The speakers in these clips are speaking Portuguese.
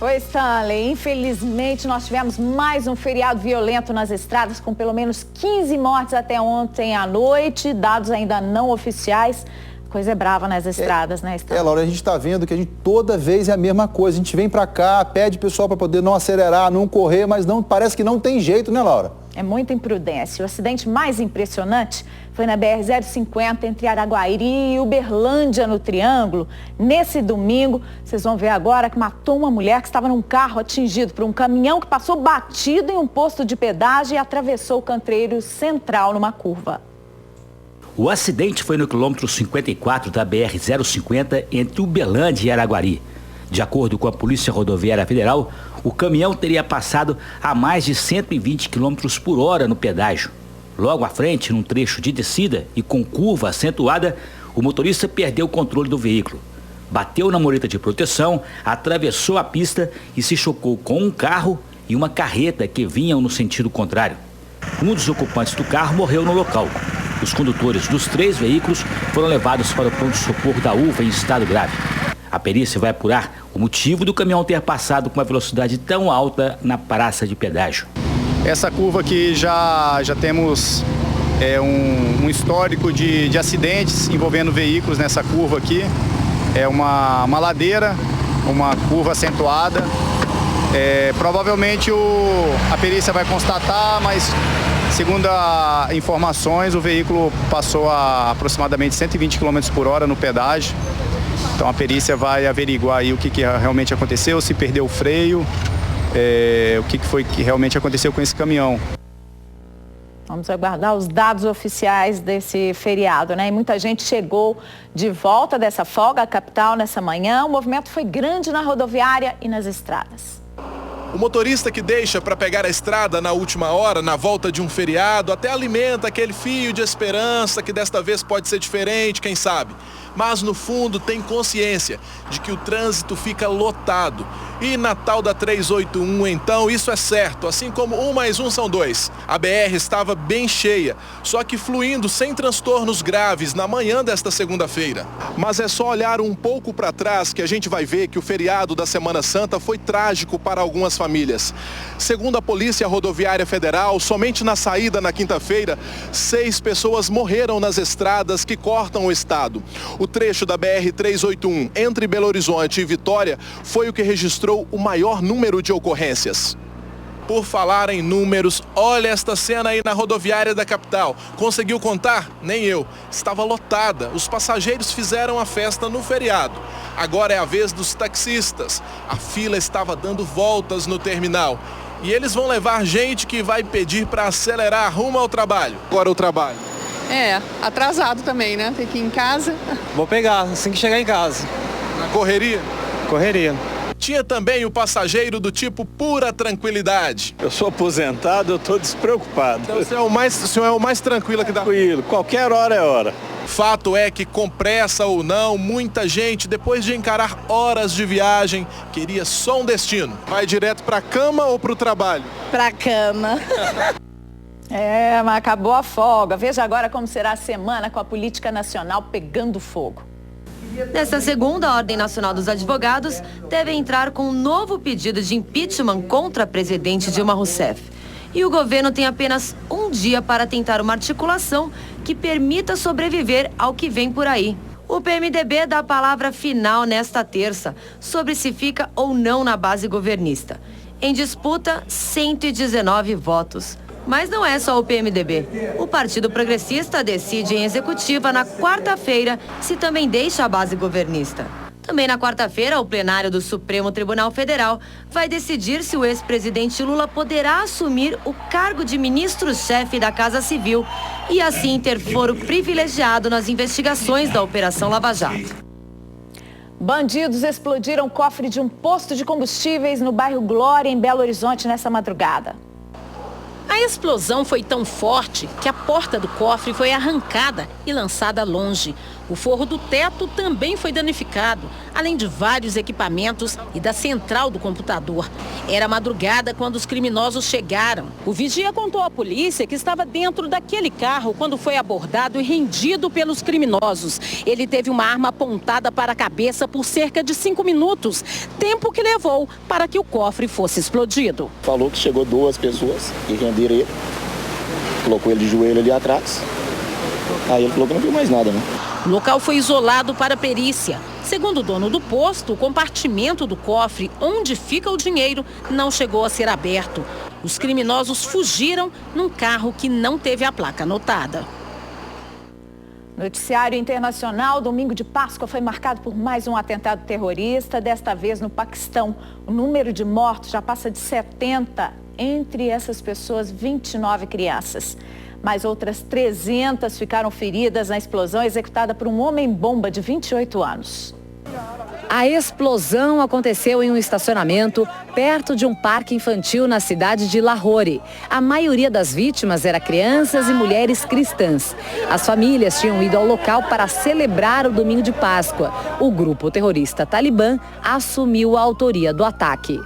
Oi, Stanley. Infelizmente, nós tivemos mais um feriado violento nas estradas, com pelo menos 15 mortes até ontem à noite, dados ainda não oficiais. Coisa é brava nas estradas, né, Stanley? Laura, a gente está vendo que toda vez é a mesma coisa. A gente vem para cá, pede pessoal para poder não acelerar, não correr, mas não, parece que não tem jeito, né, Laura? É muita imprudência. O acidente mais impressionante foi na BR-050 entre Araguari e Uberlândia, no Triângulo. Nesse domingo, vocês vão ver agora que matou uma mulher que estava num carro atingido por um caminhão que passou batido em um posto de pedágio e atravessou o canteiro central numa curva. O acidente foi no quilômetro 54 da BR-050 entre Uberlândia e Araguari. De acordo com a Polícia Rodoviária Federal, o caminhão teria passado a mais de 120 km por hora no pedágio. Logo à frente, num trecho de descida e com curva acentuada, o motorista perdeu o controle do veículo. Bateu na mureta de proteção, atravessou a pista e se chocou com um carro e uma carreta que vinham no sentido contrário. Um dos ocupantes do carro morreu no local. Os condutores dos 3 veículos foram levados para o pronto-socorro da UVA em estado grave. A perícia vai apurar o motivo do caminhão ter passado com uma velocidade tão alta na praça de pedágio. Essa curva aqui já temos um histórico de acidentes envolvendo veículos nessa curva aqui. É uma ladeira, uma curva acentuada. Provavelmente a perícia vai constatar, mas segundo informações, o veículo passou a aproximadamente 120 km por hora no pedágio. Então a perícia vai averiguar aí o que realmente aconteceu, se perdeu o freio, o que foi que realmente aconteceu com esse caminhão. Vamos aguardar os dados oficiais desse feriado, né? E muita gente chegou de volta dessa folga à capital nessa manhã. O movimento foi grande na rodoviária e nas estradas. O motorista que deixa para pegar a estrada na última hora, na volta de um feriado, até alimenta aquele fio de esperança que desta vez pode ser diferente, quem sabe. Mas no fundo tem consciência de que o trânsito fica lotado. E na tal da 381, então, isso é certo, assim como 1 mais 1 são 2. A BR estava bem cheia, só que fluindo sem transtornos graves na manhã desta segunda-feira. Mas é só olhar um pouco para trás que a gente vai ver que o feriado da Semana Santa foi trágico para algumas famílias. Segundo a Polícia Rodoviária Federal, somente na saída na quinta-feira, 6 pessoas morreram nas estradas que cortam o estado. O trecho da BR-381 entre Belo Horizonte e Vitória foi o que registrou o maior número de ocorrências. Por falar em números, olha esta cena aí na rodoviária da capital. Conseguiu contar? Nem eu. Estava lotada. Os passageiros fizeram a festa no feriado. Agora é a vez dos taxistas. A fila estava dando voltas no terminal. E eles vão levar gente que vai pedir para acelerar rumo ao trabalho. Agora o trabalho. Atrasado também, né? Tem que ir em casa. Vou pegar, assim que chegar em casa. Na correria? Correria. Tinha também o passageiro do tipo pura tranquilidade. Eu sou aposentado, eu estou despreocupado. Então o senhor é o mais tranquilo aqui da... Tranquilo, qualquer hora é hora. Fato é que, com pressa ou não, muita gente, depois de encarar horas de viagem, queria só um destino. Vai direto para a cama ou para o trabalho? Para a cama. Mas acabou a folga. Veja agora como será a semana com a política nacional pegando fogo. Nesta segunda, a Ordem Nacional dos Advogados deve entrar com um novo pedido de impeachment contra a presidente Dilma Rousseff. E o governo tem apenas um dia para tentar uma articulação que permita sobreviver ao que vem por aí. O PMDB dá a palavra final nesta terça sobre se fica ou não na base governista. Em disputa, 119 votos. Mas não é só o PMDB. O Partido Progressista decide em executiva na quarta-feira se também deixa a base governista. Também na quarta-feira, o plenário do Supremo Tribunal Federal vai decidir se o ex-presidente Lula poderá assumir o cargo de ministro-chefe da Casa Civil e assim ter foro privilegiado nas investigações da Operação Lava Jato. Bandidos explodiram o cofre de um posto de combustíveis no bairro Glória, em Belo Horizonte, nessa madrugada. A explosão foi tão forte que a porta do cofre foi arrancada e lançada longe. O forro do teto também foi danificado, além de vários equipamentos e da central do computador. Era madrugada quando os criminosos chegaram. O vigia contou à polícia que estava dentro daquele carro quando foi abordado e rendido pelos criminosos. Ele teve uma arma apontada para a cabeça por cerca de 5 minutos, tempo que levou para que o cofre fosse explodido. Falou que chegou 2 pessoas e renderam ele, colocou ele de joelho ali atrás. Aí ele falou que não viu mais nada, né? O local foi isolado para perícia. Segundo o dono do posto, o compartimento do cofre onde fica o dinheiro não chegou a ser aberto. Os criminosos fugiram num carro que não teve a placa anotada. Noticiário internacional, domingo de Páscoa foi marcado por mais um atentado terrorista, desta vez no Paquistão. O número de mortos já passa de 70, entre essas pessoas 29 crianças. Mais outras 300 ficaram feridas na explosão executada por um homem-bomba de 28 anos. A explosão aconteceu em um estacionamento perto de um parque infantil na cidade de Lahore. A maioria das vítimas era crianças e mulheres cristãs. As famílias tinham ido ao local para celebrar o domingo de Páscoa. O grupo terrorista Talibã assumiu a autoria do ataque.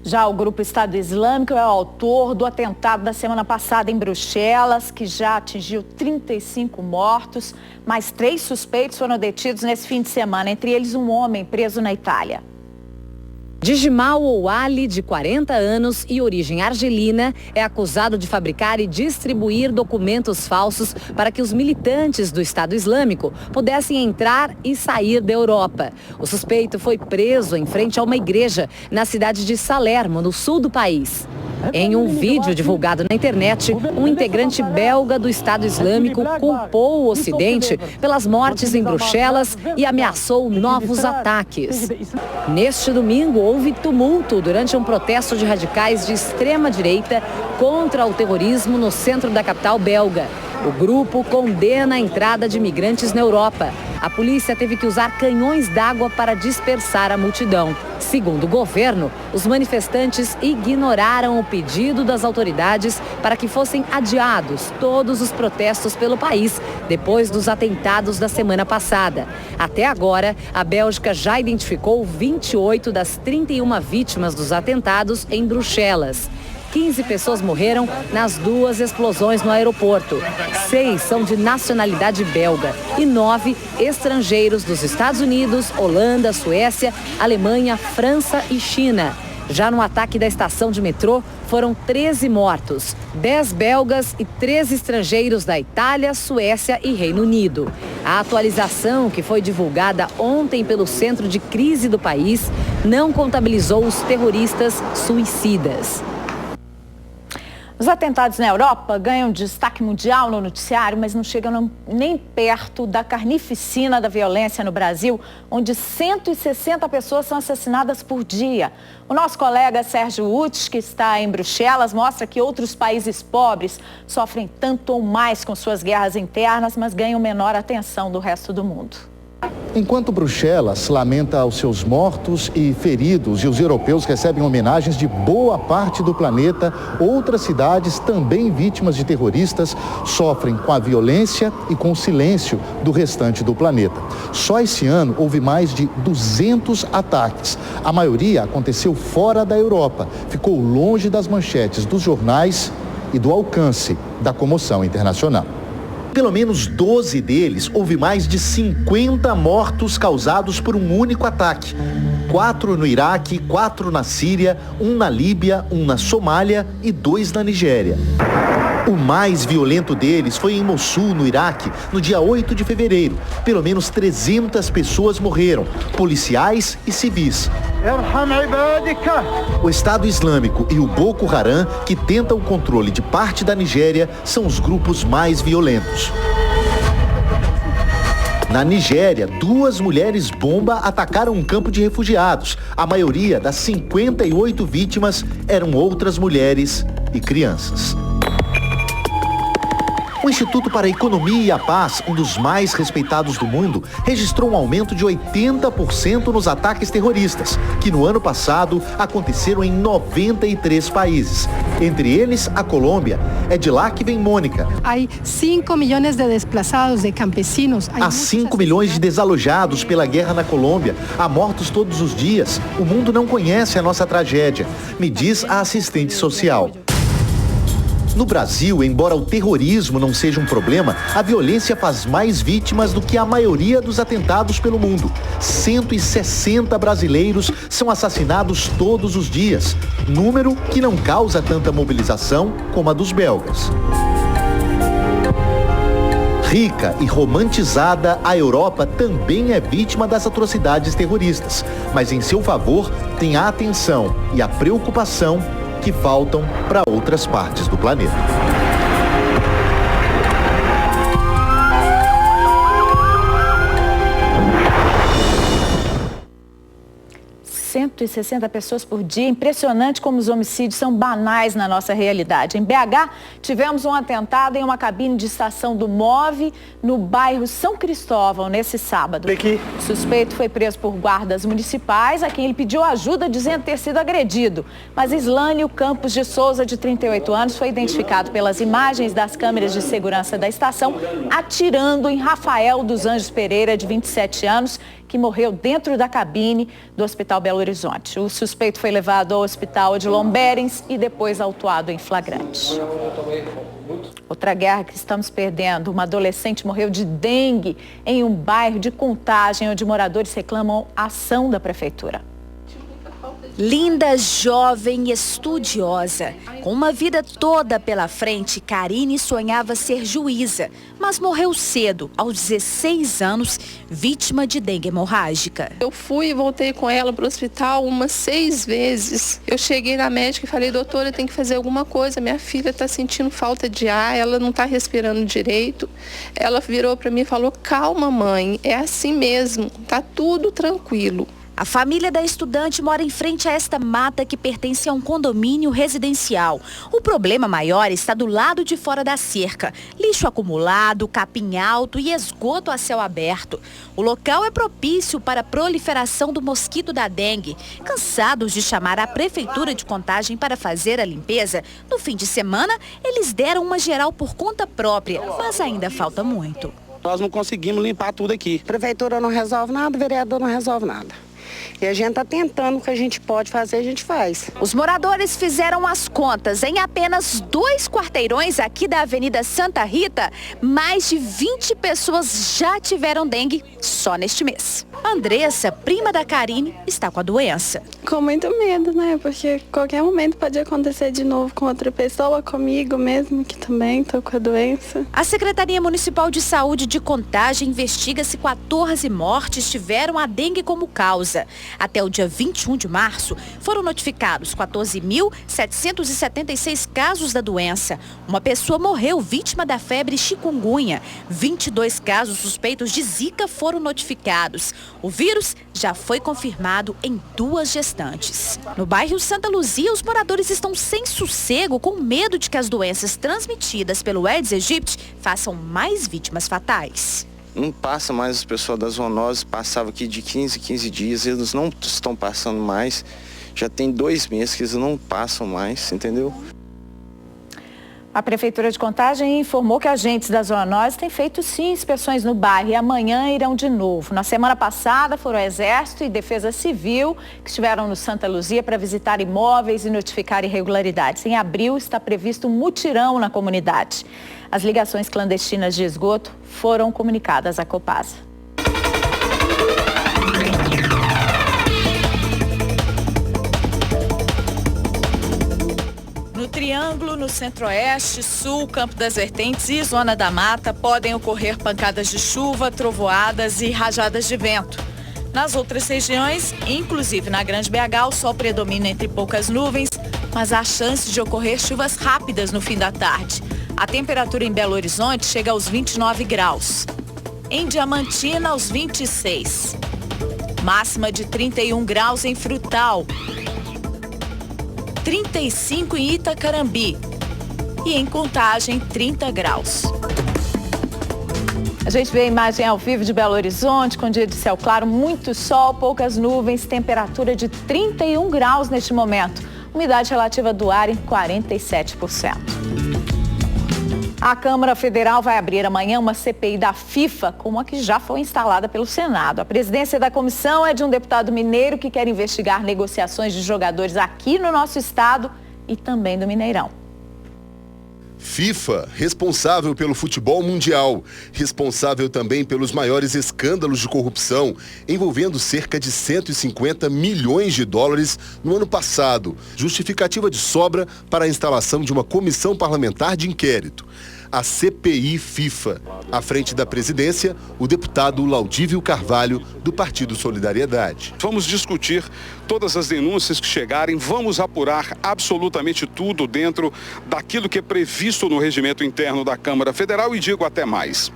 Já o grupo Estado Islâmico é o autor do atentado da semana passada em Bruxelas, que já atingiu 35 mortos. Mais 3 suspeitos foram detidos nesse fim de semana, entre eles um homem preso na Itália. Djimal Ouali, de 40 anos e origem argelina, é acusado de fabricar e distribuir documentos falsos para que os militantes do Estado Islâmico pudessem entrar e sair da Europa. O suspeito foi preso em frente a uma igreja na cidade de Salerno, no sul do país. Em um vídeo divulgado na internet, um integrante belga do Estado Islâmico culpou o Ocidente pelas mortes em Bruxelas e ameaçou novos ataques. Neste domingo, houve tumulto durante um protesto de radicais de extrema-direita contra o terrorismo no centro da capital belga. O grupo condena a entrada de imigrantes na Europa. A polícia teve que usar canhões d'água para dispersar a multidão. Segundo o governo, os manifestantes ignoraram o pedido das autoridades para que fossem adiados todos os protestos pelo país depois dos atentados da semana passada. Até agora, a Bélgica já identificou 28 das 31 vítimas dos atentados em Bruxelas. 15 pessoas morreram nas 2 explosões no aeroporto. 6 são de nacionalidade belga e 9 estrangeiros dos Estados Unidos, Holanda, Suécia, Alemanha, França e China. Já no ataque da estação de metrô, foram 13 mortos, 10 belgas e 13 estrangeiros da Itália, Suécia e Reino Unido. A atualização, que foi divulgada ontem pelo Centro de Crise do país, não contabilizou os terroristas suicidas. Os atentados na Europa ganham destaque mundial no noticiário, mas não chegam nem perto da carnificina da violência no Brasil, onde 160 pessoas são assassinadas por dia. O nosso colega Sérgio Utz, que está em Bruxelas, mostra que outros países pobres sofrem tanto ou mais com suas guerras internas, mas ganham menor atenção do resto do mundo. Enquanto Bruxelas lamenta os seus mortos e feridos e os europeus recebem homenagens de boa parte do planeta, outras cidades, também vítimas de terroristas, sofrem com a violência e com o silêncio do restante do planeta. Só esse ano houve mais de 200 ataques. A maioria aconteceu fora da Europa, ficou longe das manchetes dos jornais e do alcance da comoção internacional. Pelo menos 12 deles, houve mais de 50 mortos causados por um único ataque. 4 no Iraque, 4 na Síria, 1 na Líbia, 1 na Somália e 2 na Nigéria. O mais violento deles foi em Mossul, no Iraque, no dia 8 de fevereiro. Pelo menos 300 pessoas morreram, policiais e civis. O Estado Islâmico e o Boko Haram, que tentam o controle de parte da Nigéria, são os grupos mais violentos. Na Nigéria, 2 mulheres-bomba atacaram um campo de refugiados. A maioria das 58 vítimas eram outras mulheres e crianças. O Instituto para a Economia e a Paz, um dos mais respeitados do mundo, registrou um aumento de 80% nos ataques terroristas, que no ano passado aconteceram em 93 países. Entre eles, a Colômbia. É de lá que vem Mônica. Há 5 milhões de desplazados, de campesinos. Há 5 milhões de desalojados pela guerra na Colômbia. Há mortos todos os dias. O mundo não conhece a nossa tragédia, me diz a assistente social. No Brasil, embora o terrorismo não seja um problema, a violência faz mais vítimas do que a maioria dos atentados pelo mundo. 160 brasileiros são assassinados todos os dias, número que não causa tanta mobilização como a dos belgas. Rica e romantizada, a Europa também é vítima das atrocidades terroristas, mas em seu favor tem a atenção e a preocupação que faltam para outras partes do planeta. 160 pessoas por dia. Impressionante como os homicídios são banais na nossa realidade. Em BH, tivemos um atentado em uma cabine de estação do MOVE, no bairro São Cristóvão, nesse sábado. O suspeito foi preso por guardas municipais, a quem ele pediu ajuda, dizendo ter sido agredido. Mas Islânio Campos de Souza, de 38 anos, foi identificado pelas imagens das câmeras de segurança da estação, atirando em Rafael dos Anjos Pereira, de 27 anos, que morreu dentro da cabine do Hospital Belo Horizonte. O suspeito foi levado ao Hospital de Lomberens e depois autuado em flagrante. Outra guerra que estamos perdendo. Uma adolescente morreu de dengue em um bairro de Contagem, onde moradores reclamam a ação da prefeitura. Linda, jovem e estudiosa. Com uma vida toda pela frente, Karine sonhava ser juíza, mas morreu cedo, aos 16 anos, vítima de dengue hemorrágica. Eu fui e voltei com ela para o hospital umas 6 vezes. Eu cheguei na médica e falei, doutora, tem que fazer alguma coisa. Minha filha está sentindo falta de ar, ela não está respirando direito. Ela virou para mim e falou, calma, mãe, é assim mesmo, tá tudo tranquilo. A família da estudante mora em frente a esta mata que pertence a um condomínio residencial. O problema maior está do lado de fora da cerca. Lixo acumulado, capim alto e esgoto a céu aberto. O local é propício para a proliferação do mosquito da dengue. Cansados de chamar a prefeitura de Contagem para fazer a limpeza, no fim de semana eles deram uma geral por conta própria, mas ainda falta muito. Nós não conseguimos limpar tudo aqui. A prefeitura não resolve nada, o vereador não resolve nada. E a gente está tentando, o que a gente pode fazer, a gente faz. Os moradores fizeram as contas. Em apenas 2 quarteirões aqui da Avenida Santa Rita, mais de 20 pessoas já tiveram dengue só neste mês. Andressa, prima da Karine, está com a doença. Com muito medo, né? Porque qualquer momento pode acontecer de novo com outra pessoa, comigo mesmo, que também estou com a doença. A Secretaria Municipal de Saúde de Contagem investiga se 14 mortes tiveram a dengue como causa. Até o dia 21 de março, foram notificados 14.776 casos da doença. Uma pessoa morreu vítima da febre chikungunya. 22 casos suspeitos de Zika foram notificados. O vírus já foi confirmado em 2 gestantes. No bairro Santa Luzia, os moradores estão sem sossego, com medo de que as doenças transmitidas pelo Aedes aegypti façam mais vítimas fatais. Não passa mais, as pessoas da zoonose passavam aqui de 15 em 15 dias, eles não estão passando mais. Já tem 2 meses que eles não passam mais, entendeu? A Prefeitura de Contagem informou que agentes da zoonose têm feito sim inspeções no bairro e amanhã irão de novo. Na semana passada foram o Exército e Defesa Civil que estiveram no Santa Luzia para visitar imóveis e notificar irregularidades. Em abril está previsto um mutirão na comunidade. As ligações clandestinas de esgoto foram comunicadas à Copasa. No Triângulo, no Centro-Oeste, Sul, Campo das Vertentes e Zona da Mata podem ocorrer pancadas de chuva, trovoadas e rajadas de vento. Nas outras regiões, inclusive na Grande BH, o sol predomina entre poucas nuvens, mas há chance de ocorrer chuvas rápidas no fim da tarde. A temperatura em Belo Horizonte chega aos 29 graus. Em Diamantina, aos 26. Máxima de 31 graus em Frutal. 35 em Itacarambi. e em Contagem 30 graus. A gente vê a imagem ao vivo de Belo Horizonte, com dia de céu claro, muito sol, poucas nuvens, temperatura de 31 graus neste momento. Umidade relativa do ar em 47%. A Câmara Federal vai abrir amanhã uma CPI da FIFA, como a que já foi instalada pelo Senado. A presidência da comissão é de um deputado mineiro que quer investigar negociações de jogadores aqui no nosso estado e também do Mineirão. FIFA, responsável pelo futebol mundial, responsável também pelos maiores escândalos de corrupção, envolvendo cerca de 150 milhões de dólares no ano passado. Justificativa de sobra para a instalação de uma comissão parlamentar de inquérito. A CPI FIFA. À frente da presidência, o deputado Laudívio Carvalho, do Partido Solidariedade. Vamos discutir todas as denúncias que chegarem, vamos apurar absolutamente tudo dentro daquilo que é previsto no regimento interno da Câmara Federal e digo até mais.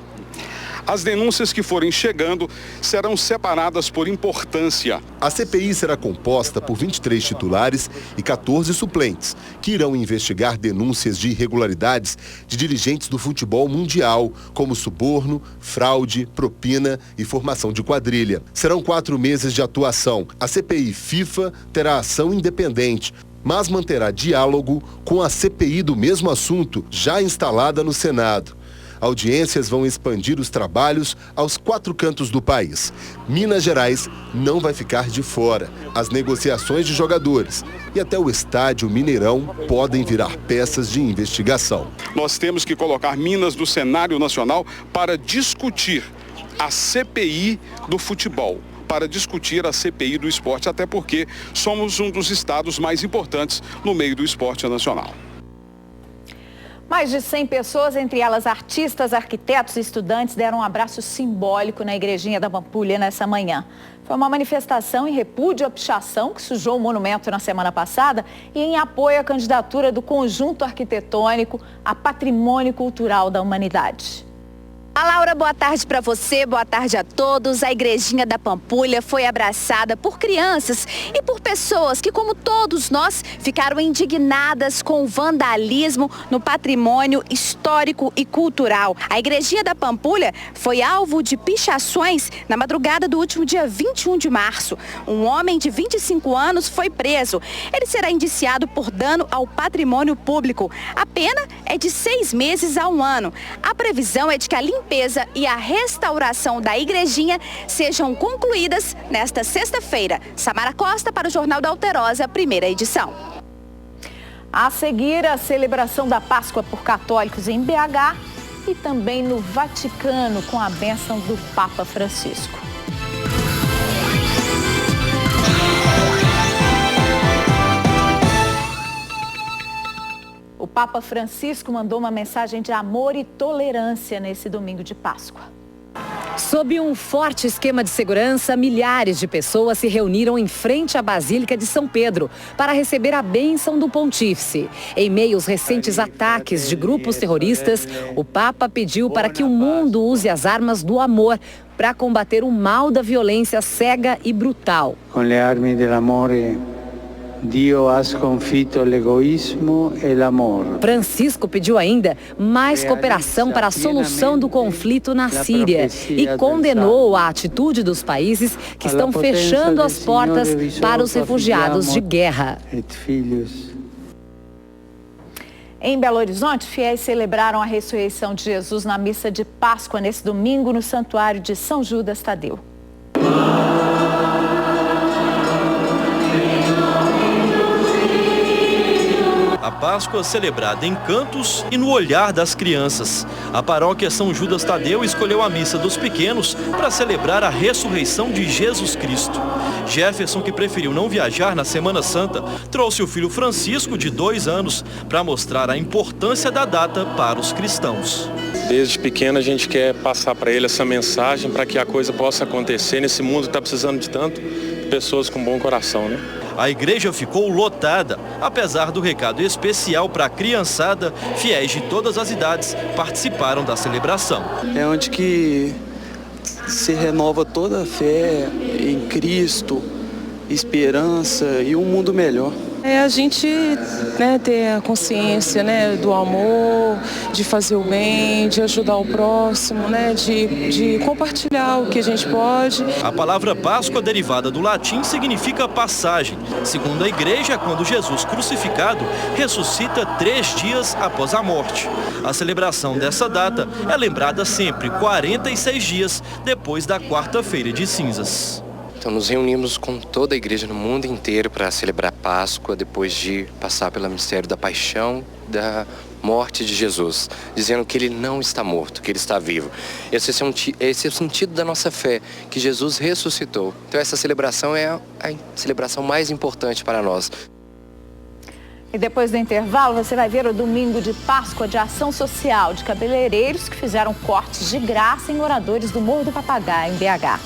As denúncias que forem chegando serão separadas por importância. A CPI será composta por 23 titulares e 14 suplentes, que irão investigar denúncias de irregularidades de dirigentes do futebol mundial, como suborno, fraude, propina e formação de quadrilha. Serão 4 meses de atuação. A CPI FIFA terá ação independente, mas manterá diálogo com a CPI do mesmo assunto, já instalada no Senado. Audiências vão expandir os trabalhos aos 4 cantos do país. Minas Gerais não vai ficar de fora. As negociações de jogadores e até o estádio Mineirão podem virar peças de investigação. Nós temos que colocar Minas no cenário nacional para discutir a CPI do futebol, para discutir a CPI do esporte, até porque somos um dos estados mais importantes no meio do esporte nacional. Mais de 100 pessoas, entre elas artistas, arquitetos e estudantes, deram um abraço simbólico na Igrejinha da Pampulha nessa manhã. Foi uma manifestação em repúdio à pichação que sujou o monumento na semana passada e em apoio à candidatura do conjunto arquitetônico a Patrimônio Cultural da Humanidade. Laura, boa tarde para você, boa tarde a todos. A Igrejinha da Pampulha foi abraçada por crianças e por pessoas que, como todos nós, ficaram indignadas com o vandalismo no patrimônio histórico e cultural. A Igrejinha da Pampulha foi alvo de pichações na madrugada do último dia 21 de março. Um homem de 25 anos foi preso. Ele será indiciado por dano ao patrimônio público. A pena é de 6 meses a 1 ano. A previsão é de que a limpeza e a restauração da igrejinha sejam concluídas nesta sexta-feira. Samara Costa para o Jornal da Alterosa, primeira edição. A seguir, a celebração da Páscoa por católicos em BH e também no Vaticano com a bênção do Papa Francisco. O Papa Francisco mandou uma mensagem de amor e tolerância nesse domingo de Páscoa. Sob um forte esquema de segurança, milhares de pessoas se reuniram em frente à Basílica de São Pedro para receber a bênção do pontífice. Em meio aos recentes ataques de grupos terroristas, o Papa pediu para que o mundo use as armas do amor para combater o mal da violência cega e brutal. Com le armi dell'amore, Dio ha sconfitto l'egoismo e l'amor. Francisco pediu ainda mais cooperação para a solução do conflito na Síria e condenou a atitude dos países que estão fechando as portas para os refugiados de guerra. Em Belo Horizonte, fiéis celebraram a ressurreição de Jesus na missa de Páscoa nesse domingo no Santuário de São Judas Tadeu. A Páscoa celebrada em cantos e no olhar das crianças. A paróquia São Judas Tadeu escolheu a missa dos pequenos para celebrar a ressurreição de Jesus Cristo. Jefferson, que preferiu não viajar na Semana Santa, trouxe o filho Francisco, de 2 anos, para mostrar a importância da data para os cristãos. Desde pequeno a gente quer passar para ele essa mensagem para que a coisa possa acontecer nesse mundo que está precisando de tanto pessoas com bom coração, né? A igreja ficou lotada, apesar do recado especial para a criançada, fiéis de todas as idades participaram da celebração. É onde que se renova toda a fé em Cristo, esperança e um mundo melhor. É a gente, né, ter a consciência, né, do amor, de fazer o bem, de ajudar o próximo, né, de compartilhar o que a gente pode. A palavra Páscoa, derivada do latim, significa passagem. Segundo a igreja, quando Jesus crucificado ressuscita 3 dias após a morte. A celebração dessa data é lembrada sempre 46 dias depois da quarta-feira de cinzas. Então nos reunimos com toda a igreja no mundo inteiro para celebrar Páscoa, depois de passar pelo mistério da paixão, da morte de Jesus, dizendo que ele não está morto, que ele está vivo. Esse é o sentido da nossa fé, que Jesus ressuscitou. Então essa celebração é a celebração mais importante para nós. E depois do intervalo, você vai ver o domingo de Páscoa de ação social de cabeleireiros que fizeram cortes de graça em moradores do Morro do Papagaio, em BH.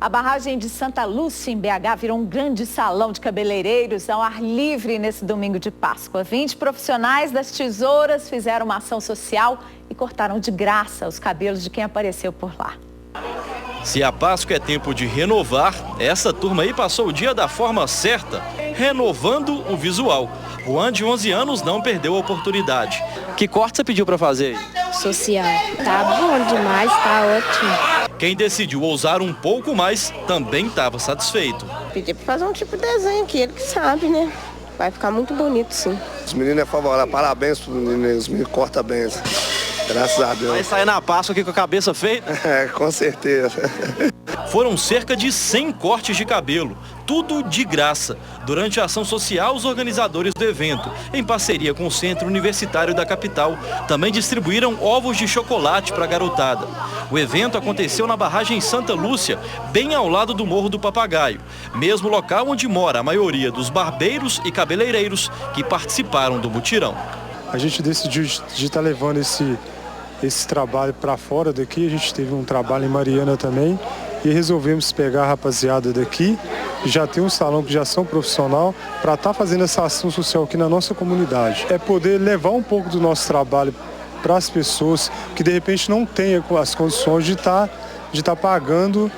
A barragem de Santa Lúcia, em BH, virou um grande salão de cabeleireiros ao ar livre nesse domingo de Páscoa. 20 profissionais das tesouras fizeram uma ação social e cortaram de graça os cabelos de quem apareceu por lá. Se a Páscoa é tempo de renovar, essa turma aí passou o dia da forma certa, renovando o visual. Juan, de 11 anos, não perdeu a oportunidade. Que corte você pediu para fazer? Social. Tá bom demais, tá ótimo. Quem decidiu ousar um pouco mais também estava satisfeito. Pedi para fazer um tipo de desenho que ele que sabe, né? Vai ficar muito bonito, sim. Os meninos é favorável, parabéns para os meninos, os meninos cortam bem. Graças a Deus. Vai sair na Páscoa aqui com a cabeça feita? É, com certeza. Foram cerca de 100 cortes de cabelo, tudo de graça. Durante a ação social, os organizadores do evento, em parceria com o Centro Universitário da capital, também distribuíram ovos de chocolate para a garotada. O evento aconteceu na barragem Santa Lúcia, bem ao lado do Morro do Papagaio, mesmo local onde mora a maioria dos barbeiros e cabeleireiros que participaram do mutirão. A gente decidiu de estar levando esse trabalho para fora daqui. A gente teve um trabalho em Mariana também e resolvemos pegar a rapaziada daqui, que já tem um salão de ação profissional, para estar fazendo essa ação social aqui na nossa comunidade. É poder levar um pouco do nosso trabalho para as pessoas que de repente não têm as condições de estar pagando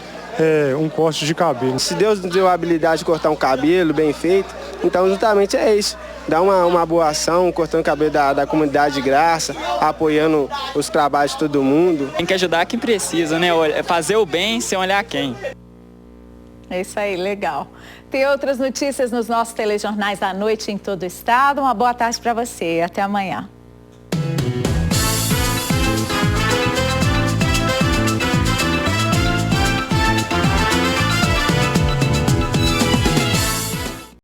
um corte de cabelo. Se Deus nos deu a habilidade de cortar um cabelo bem feito, então justamente é isso. Dar uma boa ação, cortando o cabelo da comunidade de graça, apoiando os trabalhos de todo mundo. Tem que ajudar quem precisa, né? Fazer o bem sem olhar quem. É isso aí, legal. Tem outras notícias nos nossos telejornais da noite em todo o estado. Uma boa tarde para você e até amanhã.